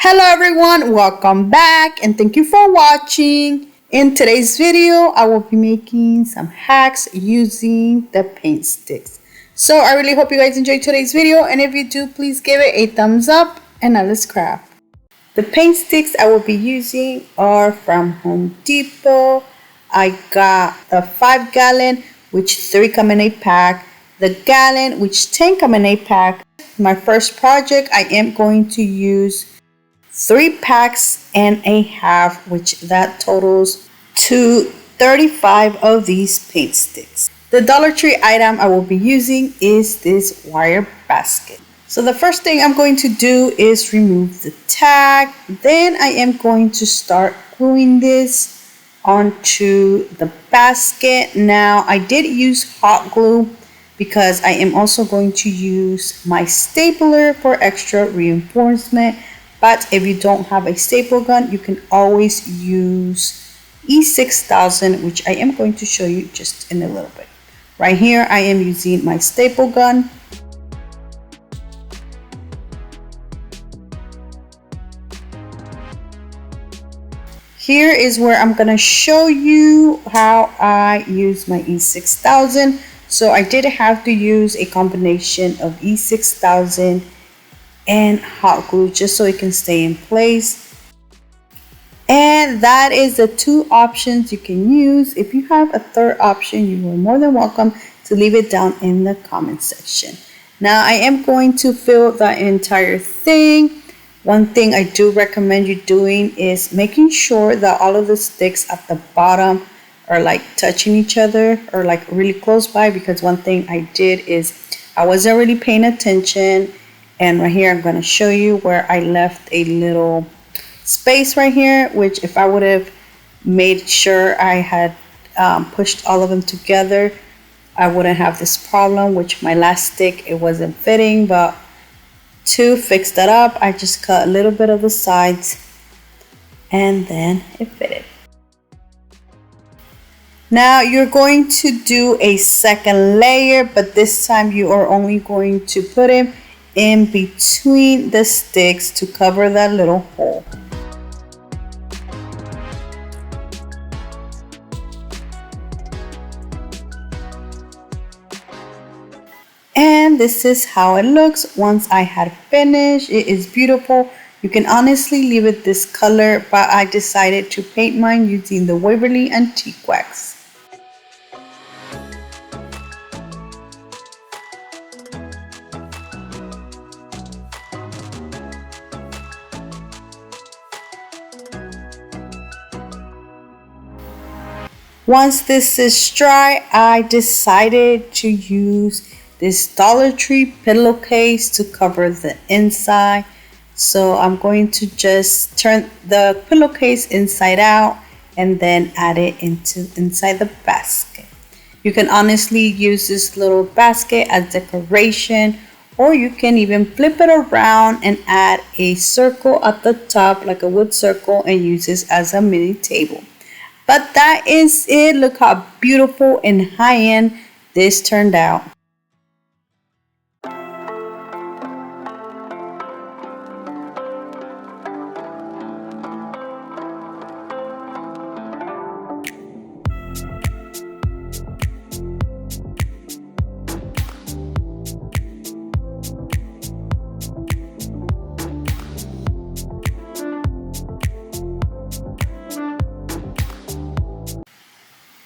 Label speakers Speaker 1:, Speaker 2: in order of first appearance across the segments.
Speaker 1: Hello everyone, welcome back and thank you for watching. In today's video, I will be making some hacks using the paint sticks. So I really hope you guys enjoyed today's video, and if you do, please give it a thumbs up and now let's craft. The paint sticks I will be using are from Home Depot. I got a 5-gallon, which 3 come in a pack. The gallon, which 10 come in a pack. My first project, I am going to use 3 packs and a half, which that totals to 35 of these paint sticks. The Dollar Tree item I will be using is this wire basket. So the first thing I'm going to do is remove the tag. Then I am going to start gluing this onto the basket. Now I did use hot glue because I am also going to use my stapler for extra reinforcement. But if you don't have a staple gun, you can always use E6000, which I am going to show you just in a little bit. Right here, I am using my staple gun. Here is where I'm going to show you how I use my E6000. So I did have to use a combination of E6000 and hot glue just so it can stay in place. And that is the 2 options you can use. If you have a third option, you are more than welcome to leave it down in the comment section. Now I am going to fill the entire thing. One thing I do recommend you doing is making sure that all of the sticks at the bottom are like touching each other or like really close by, because one thing I did is I wasn't really paying attention. And right here, I'm going to show you where I left a little space right here, which if I would have made sure I had pushed all of them together, I wouldn't have this problem, which my last stick, it wasn't fitting. But to fix that up, I just cut a little bit of the sides and then it fitted. Now you're going to do a second layer, but this time you are only going to put it in between the sticks to cover that little hole. And this is how it looks once I had finished. It is beautiful. You can honestly leave it this color, but I decided to paint mine using the Waverly Antique Wax. Once this is dry, I decided to use this Dollar Tree pillowcase to cover the inside. So I'm going to just turn the pillowcase inside out and then add it inside the basket. You can honestly use this little basket as decoration, or you can even flip it around and add a circle at the top, like a wood circle, and use this as a mini table. But that is it. Look how beautiful and high-end this turned out.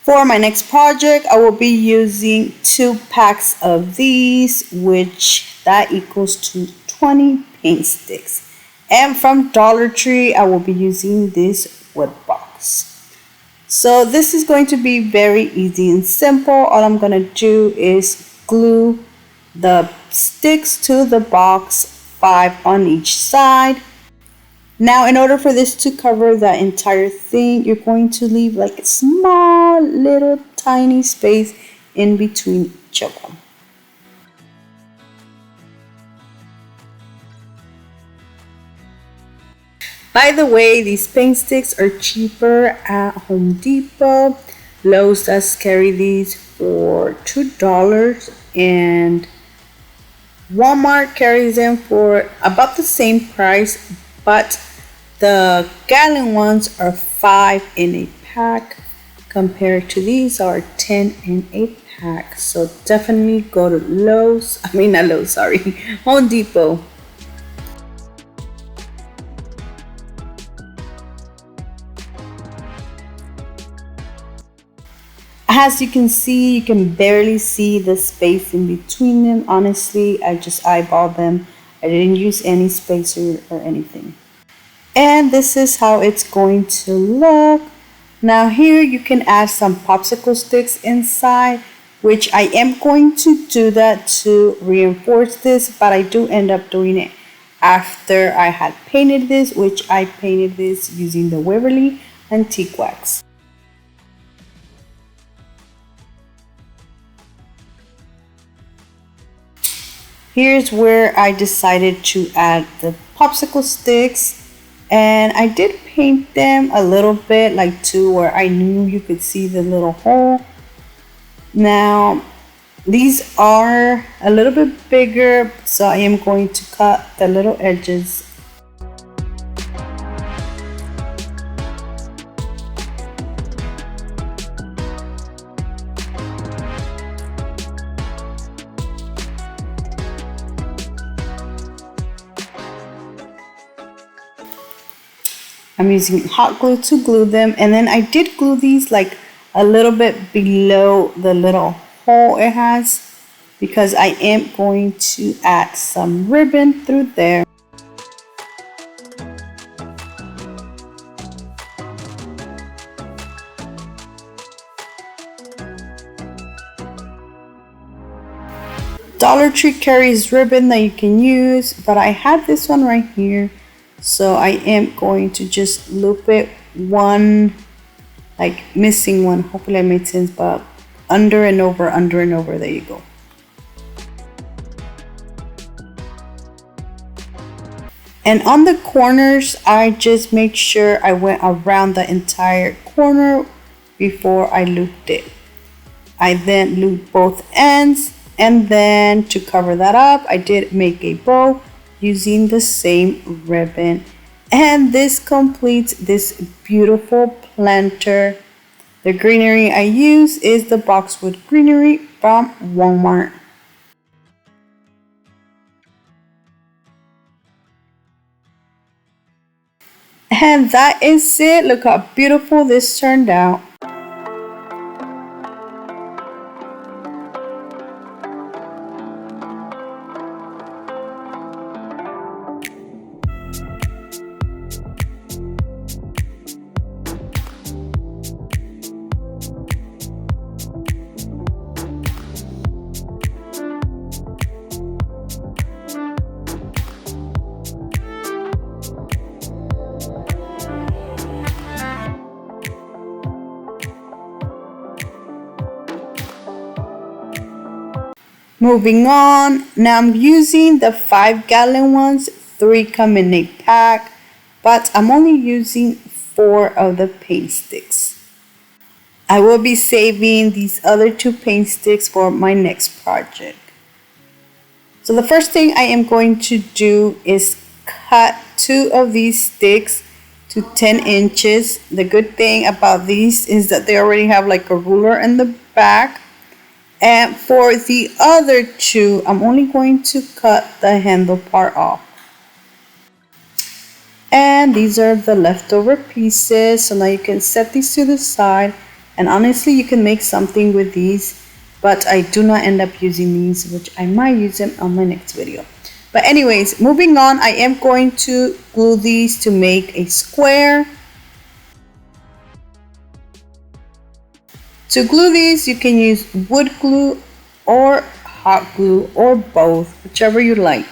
Speaker 1: For my next project, I will be using 2 packs of these, which that equals to 20 paint sticks. And from Dollar Tree, I will be using this wood box. So this is going to be very easy and simple. All I'm going to do is glue the sticks to the box, 5 on each side. Now, in order for this to cover the entire thing, you're going to leave like a small little tiny space in between each of them. By the way, these paint sticks are cheaper at Home Depot. Lowe's does carry these for $2, and Walmart carries them for about the same price, but the gallon ones are 5 in a pack compared to these are 10 in a pack. So definitely go to not Lowe's, sorry, Home Depot. As you can see, you can barely see the space in between them. Honestly, I just eyeballed them. I didn't use any spacer or anything. And this is how it's going to look. Now here you can add some popsicle sticks inside, which I am going to do that to reinforce this, but I do end up doing it after I had painted this, which I painted this using the Waverly Antique Wax. Here's where I decided to add the popsicle sticks, and I did paint them a little bit, like to where I knew you could see the little hole. Now these are a little bit bigger, so I am going to cut the little edges. I'm using hot glue to glue them, and then I did glue these like a little bit below the little hole it has because I am going to add some ribbon through there. Dollar Tree carries ribbon that you can use, but I had this one right here. So I am going to just loop it one, like missing one. Hopefully I made sense, but under and over, there you go. And on the corners, I just make sure I went around the entire corner before I looped it. I then looped both ends, and then to cover that up, I did make a bow using the same ribbon, and this completes this beautiful planter. The greenery I use is the boxwood greenery from Walmart. And that is it. Look how beautiful this turned out. Moving on, now I'm using the 5-gallon ones. 3 come in a pack, but I'm only using 4 of the paint sticks. I will be saving these other 2 paint sticks for my next project. So the first thing I am going to do is cut 2 of these sticks to 10 inches. The good thing about these is that they already have like a ruler in the back. And for the other 2, I'm only going to cut the handle part off. And these are the leftover pieces. So now you can set these to the side. And honestly, you can make something with these, but I do not end up using these, which I might use them on my next video. But anyways, moving on, I am going to glue these to make a square. To glue these, you can use wood glue or hot glue or both, whichever you like.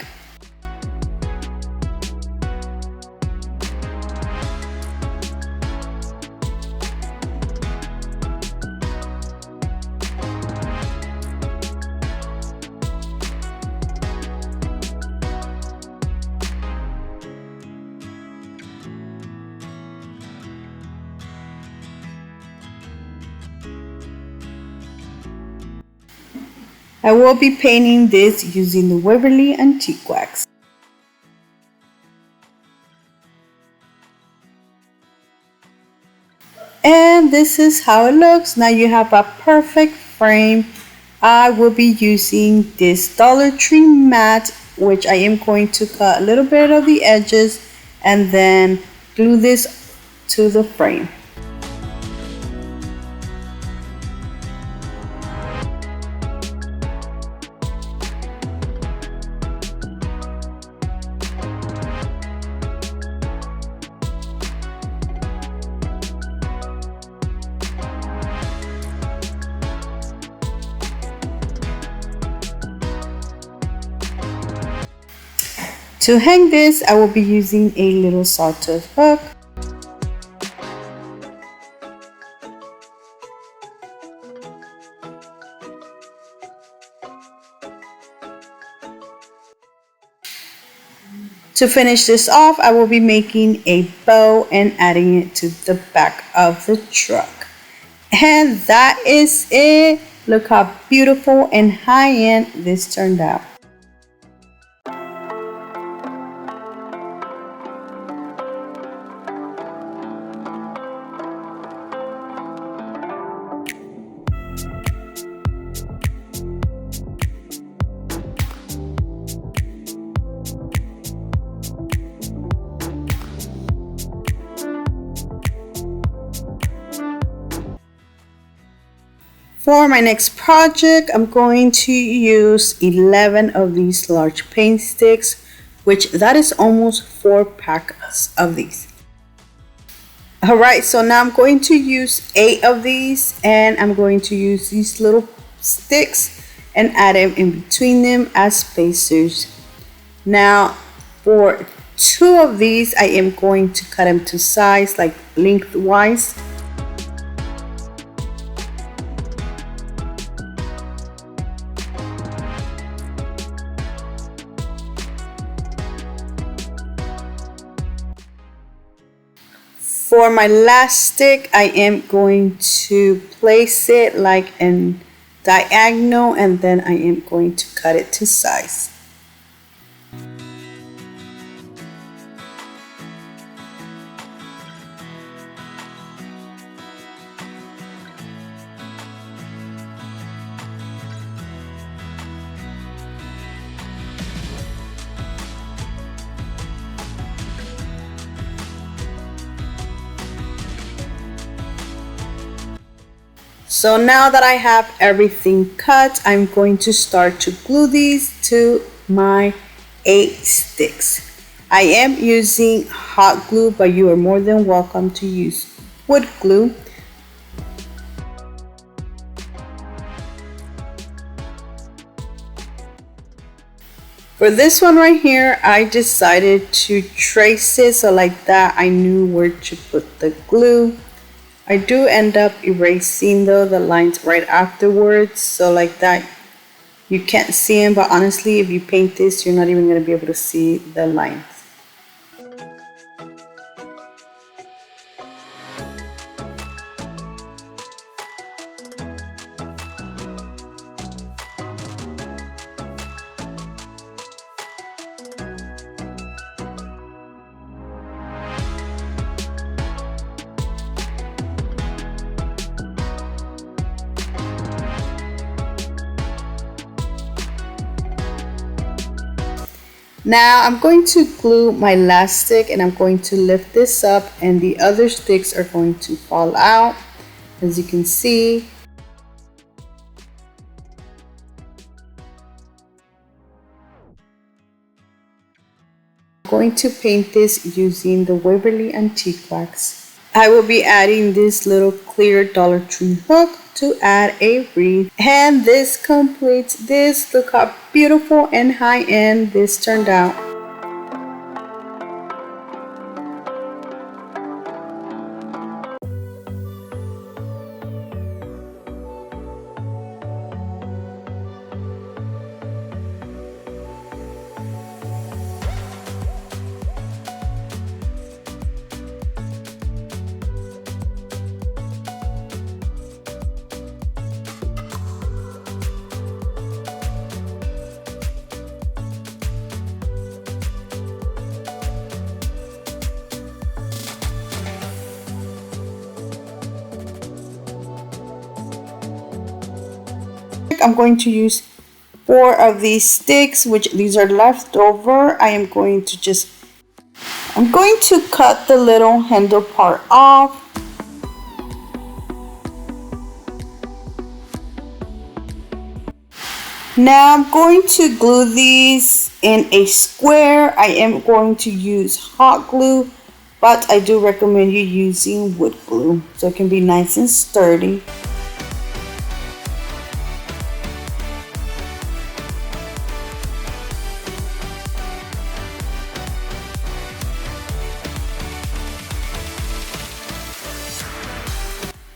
Speaker 1: I will be painting this using the Waverly Antique Wax. And this is how it looks. Now you have a perfect frame. I will be using this Dollar Tree mat, which I am going to cut a little bit of the edges and then glue this to the frame. To hang this, I will be using a little sawtooth hook. To finish this off, I will be making a bow and adding it to the back of the truck. And that is it. Look how beautiful and high-end this turned out. For my next project, I'm going to use 11 of these large paint sticks, which that is almost 4 packs of these. Alright, so now I'm going to use 8 of these, and I'm going to use these little sticks and add them in between them as spacers. Now for 2 of these, I am going to cut them to size, like lengthwise. For my last stick, I am going to place it like in diagonal, and then I am going to cut it to size. So now that I have everything cut, I'm going to start to glue these to my 8 sticks. I am using hot glue, but you are more than welcome to use wood glue. For this one right here, I decided to trace it so like that I knew where to put the glue. I do end up erasing though the lines right afterwards, so like that you can't see them, but honestly if you paint this you're not even going to be able to see the lines. Now I'm going to glue my last stick, and I'm going to lift this up, and the other sticks are going to fall out, as you can see. I'm going to paint this using the Waverly Antique Wax. I will be adding this little clear Dollar Tree hook to add a wreath, and this completes this. Look how beautiful and high-end this turned out. I'm going to use 4 of these sticks, which these are leftover. I'm going to cut the little handle part off. Now I'm going to glue these in a square. I am going to use hot glue, but I do recommend you using wood glue so it can be nice and sturdy.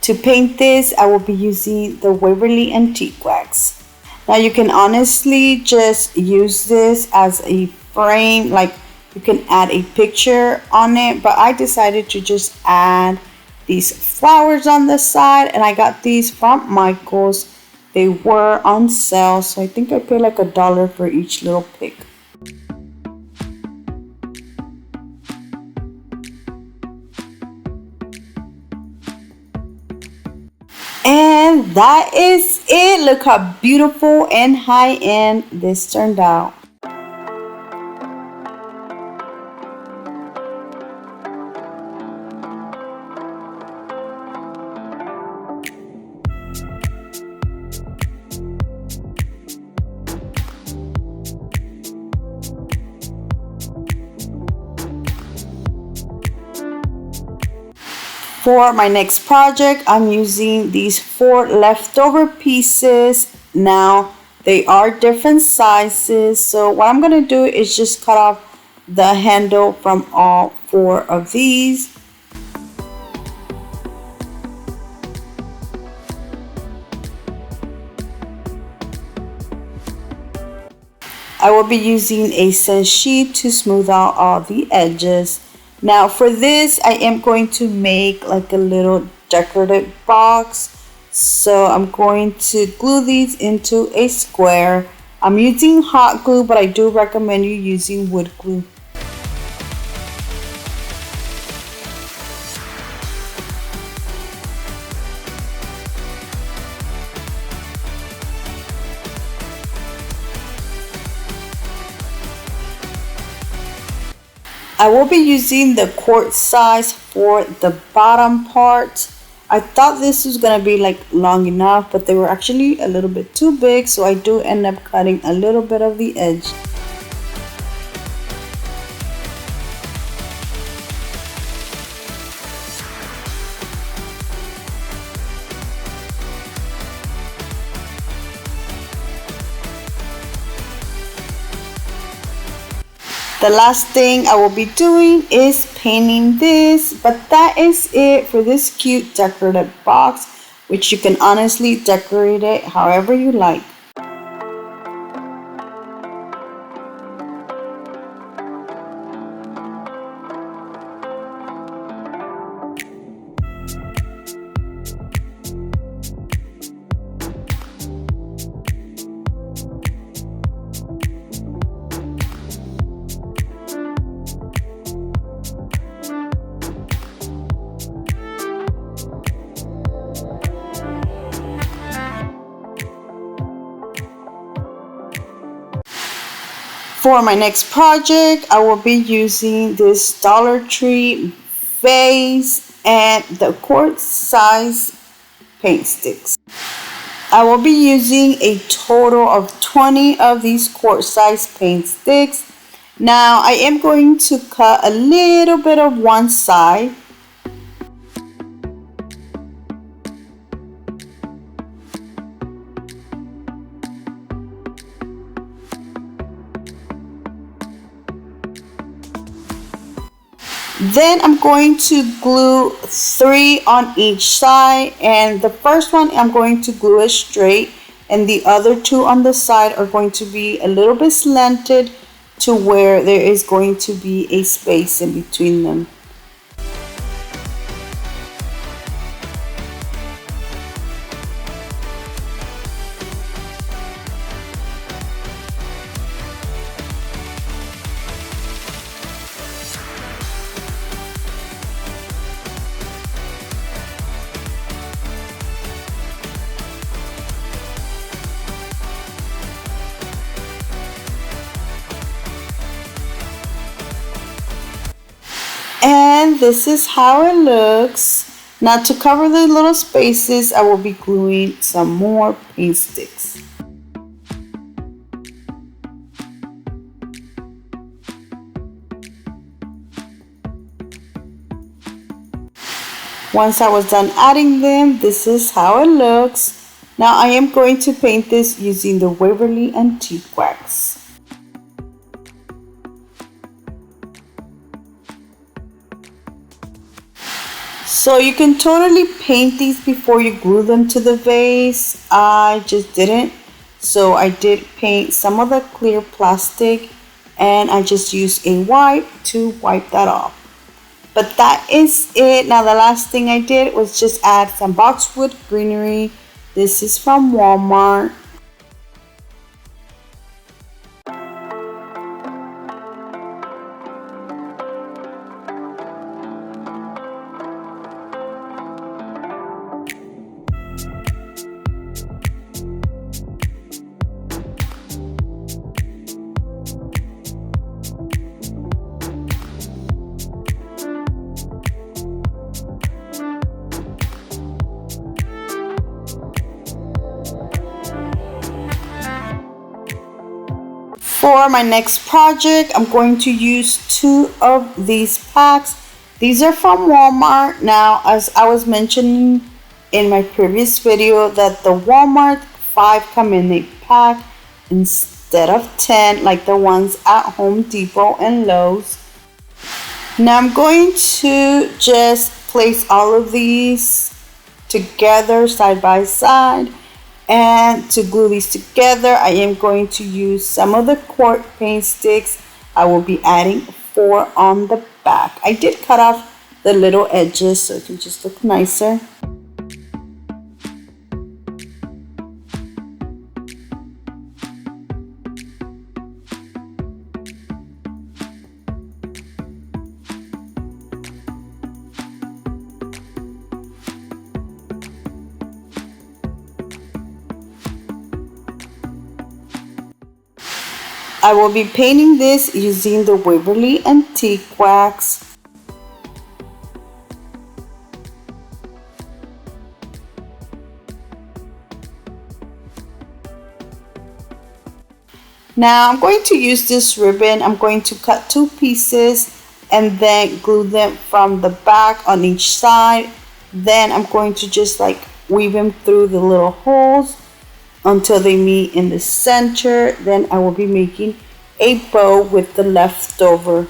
Speaker 1: To paint this, I will be using the Waverly Antique Wax. Now you can honestly just use this as a frame, like you can add a picture on it, but I decided to just add these flowers on the side, and I got these from Michael's. They were on sale, so I think I paid like $1 for each little pick. And that is it. Look how beautiful and high-end this turned out. For my next project, I'm using these 4 leftover pieces. Now, they are different sizes, so what I'm going to do is just cut off the handle from all 4 of these. I will be using a scent sheet to smooth out all the edges. Now for this, I am going to make like a little decorative box. So I'm going to glue these into a square. I'm using hot glue, but I do recommend you using wood glue. I will be using the quart size for the bottom part. I thought this was going to be like long enough, but they were actually a little bit too big, so I do end up cutting a little bit of the edge. The last thing I will be doing is painting this, but that is it for this cute decorative box, which you can honestly decorate it however you like. For my next project, I will be using this Dollar Tree vase and the quart size paint sticks. I will be using a total of 20 of these quart size paint sticks. Now I am going to cut a little bit of one side. Then I'm going to glue 3 on each side, and the first one I'm going to glue it straight, and the other 2 on the side are going to be a little bit slanted to where there is going to be a space in between them. And this is how it looks. Now to cover the little spaces, I will be gluing some more paint sticks. Once I was done adding them, this is how it looks. Now I am going to paint this using the Waverly Antique Wax. So you can totally paint these before you glue them to the vase. I just didn't. So I did paint some of the clear plastic and I just used a wipe to wipe that off. But that is it. Now the last thing I did was just add some boxwood greenery. This is from Walmart. For my next project, I'm going to use 2 of these packs. These are from Walmart. Now, as I was mentioning in my previous video, that the Walmart 5 come in a pack instead of 10 like the ones at Home Depot and Lowe's. Now I'm going to just place all of these together side by side. And to glue these together, I am going to use some of the quart paint sticks. I will be adding 4 on the back. I did cut off the little edges so it can just look nicer. I will be painting this using the Waverly Antique Wax. Now I'm going to use this ribbon. I'm going to cut 2 pieces and then glue them from the back on each side. Then I'm going to just like weave them through the little holes until they meet in the center. Then I will be making a bow with the leftover.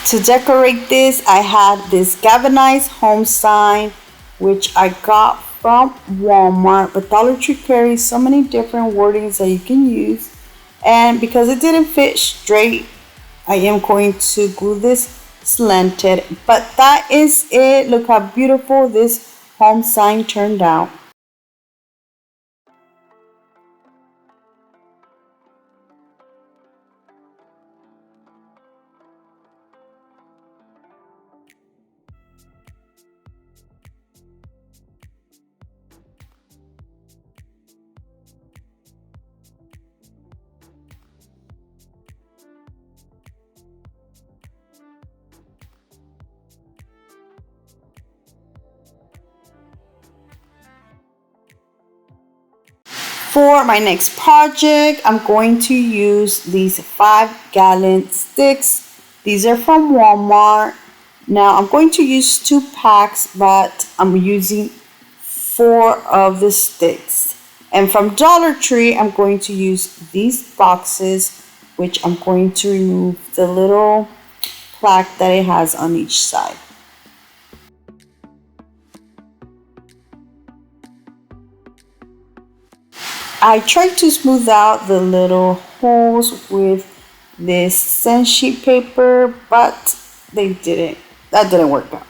Speaker 1: To decorate this, I had this galvanized home sign, which I got from Walmart, but Dollar Tree carries so many different wordings that you can use. And because it didn't fit straight, I am going to glue this slanted. But that is it. Look how beautiful this home sign turned out. For my next project, I'm going to use these 5-gallon sticks. These are from Walmart. Now I'm going to use 2 packs, but I'm using 4 of the sticks. And from Dollar Tree, I'm going to use these boxes, which I'm going to remove the little plaque that it has on each side. I tried to smooth out the little holes with this scent sheet paper, but they didn't. that didn't work out.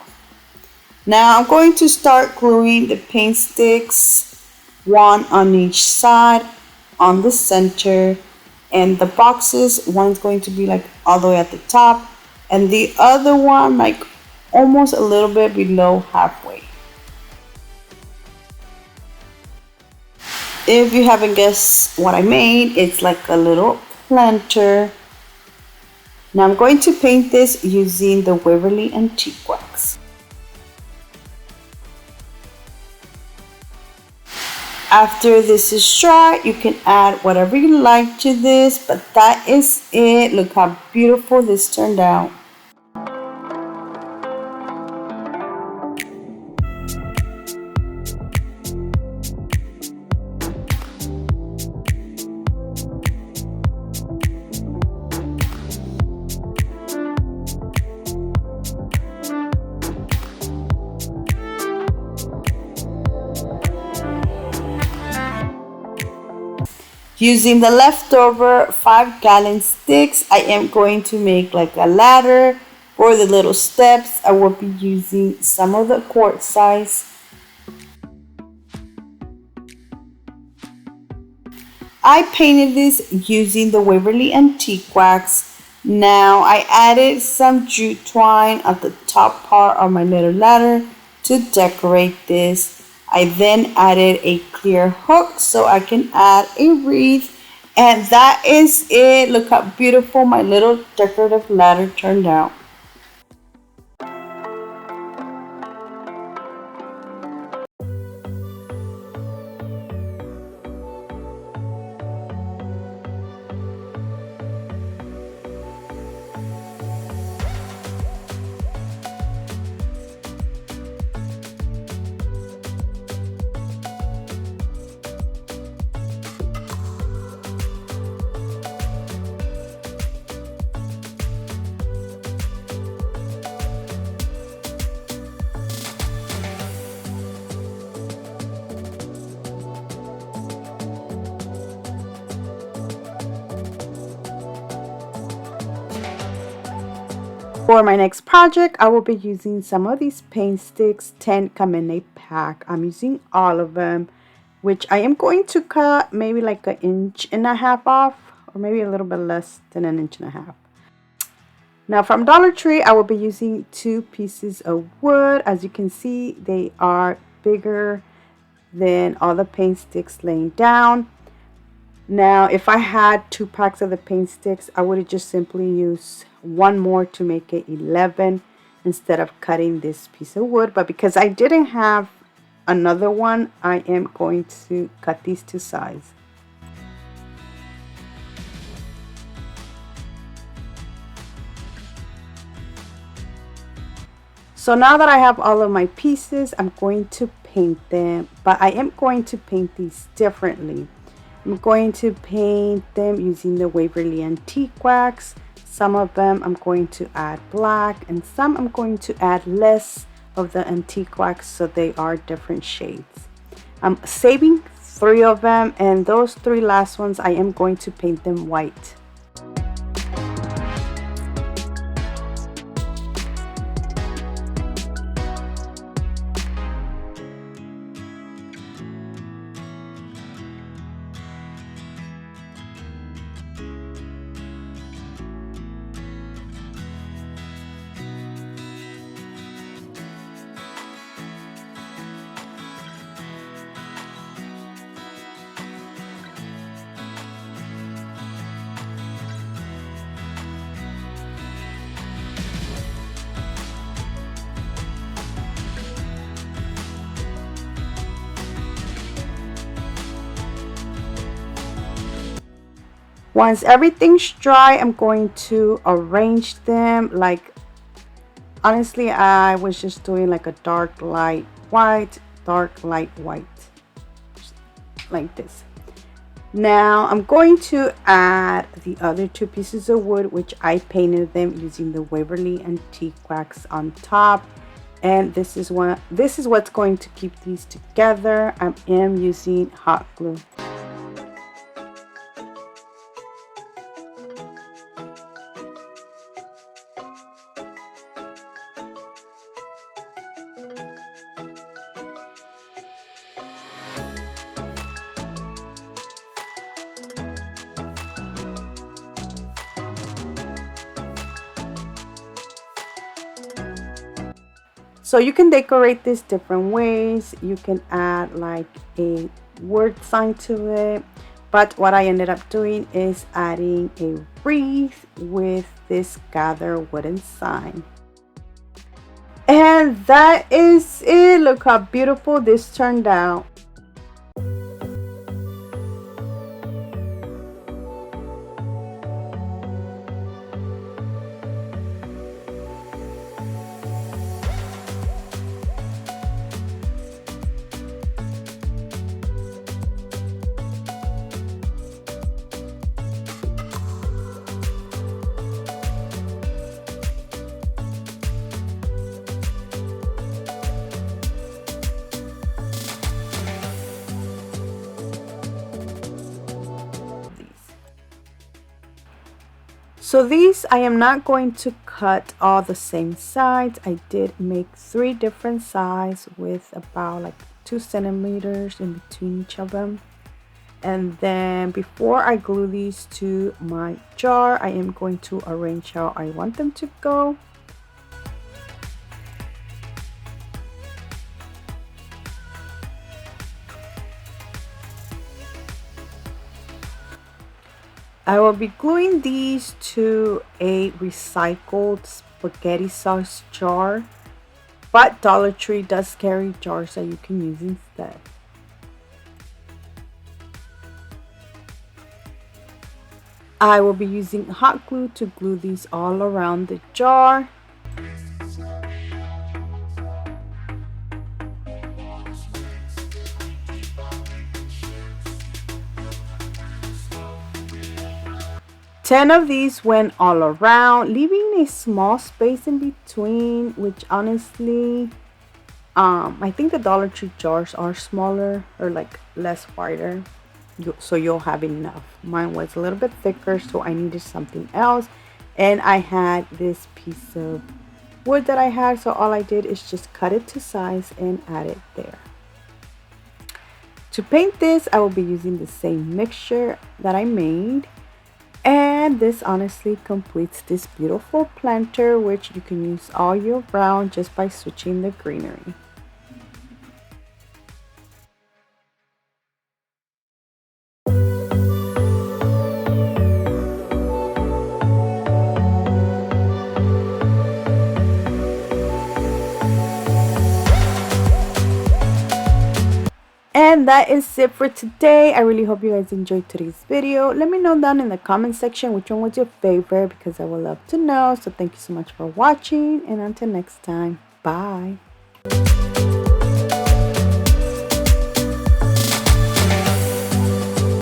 Speaker 1: Now I'm going to start gluing the paint sticks, one on each side, on the center, and the boxes, one's going to be like all the way at the top, and the other one like almost a little bit below halfway. If you haven't guessed what I made, it's like a little planter. Now I'm going to paint this using the Waverly Antique Wax. After this is dry, you can add whatever you like to this, but that is it. Look how beautiful this turned out. Using the leftover 5-gallon sticks, I am going to make like a ladder for the little steps. I will be using some of the quart size. I painted this using the Waverly Antique Wax. Now I added some jute twine at the top part of my little ladder to decorate this. I then added a clear hook so I can add a wreath, and that is it. Look how beautiful my little decorative ladder turned out. For my next project, I will be using some of these paint sticks. 10 come in a pack. I'm using all of them, which I am going to cut maybe like 1.5 inches off, or maybe a little bit less than 1.5 inches. Now from Dollar Tree, I will be using 2 pieces of wood. As you can see, they are bigger than all the paint sticks laying down. Now, if I had 2 packs of the paint sticks, I would have just simply used one more to make it 11 instead of cutting this piece of wood. But because I didn't have another one, I am going to cut these to size. So now that I have all of my pieces, I'm going to paint them, but I am going to paint these differently. I'm going to paint them using the Waverly Antique Wax. Some of them I'm going to add black, and some I'm going to add less of the antique wax so they are different shades. I'm saving 3 of them, and those 3 last ones I am going to paint them white. Once everything's dry, I'm going to arrange them like, honestly, I was just doing like a dark light white, dark light white, like this. Now I'm going to add the other 2 pieces of wood, which I painted them using the Waverly Antique Wax on top. And this is what's going to keep these together. I am using hot glue. So you can decorate this different ways. You can add like a word sign to it, but what I ended up doing is adding a wreath with this gather wooden sign. And that is it. Look how beautiful this turned out. So these, I am not going to cut all the same sides. I did make 3 different sides with about like 2 centimeters in between each of them. And then before I glue these to my jar, I am going to arrange how I want them to go. I will be gluing these to a recycled spaghetti sauce jar, but Dollar Tree does carry jars that you can use instead. I will be using hot glue to glue these all around the jar. Ten of these went all around, leaving a small space in between, which honestly, I think the Dollar Tree jars are smaller or like less wider, so you'll have enough. Mine was a little bit thicker, so I needed something else, and I had this piece of wood that I had, so all I did is just cut it to size and add it there. To paint this, I will be using the same mixture that I made. And this honestly completes this beautiful planter, which you can use all year round just by switching the greenery. And that is it for today. I really hope you guys enjoyed today's video. Let me know down in the comment section which one was your favorite, because I would love to know. So thank you so much for watching, and until next time, bye.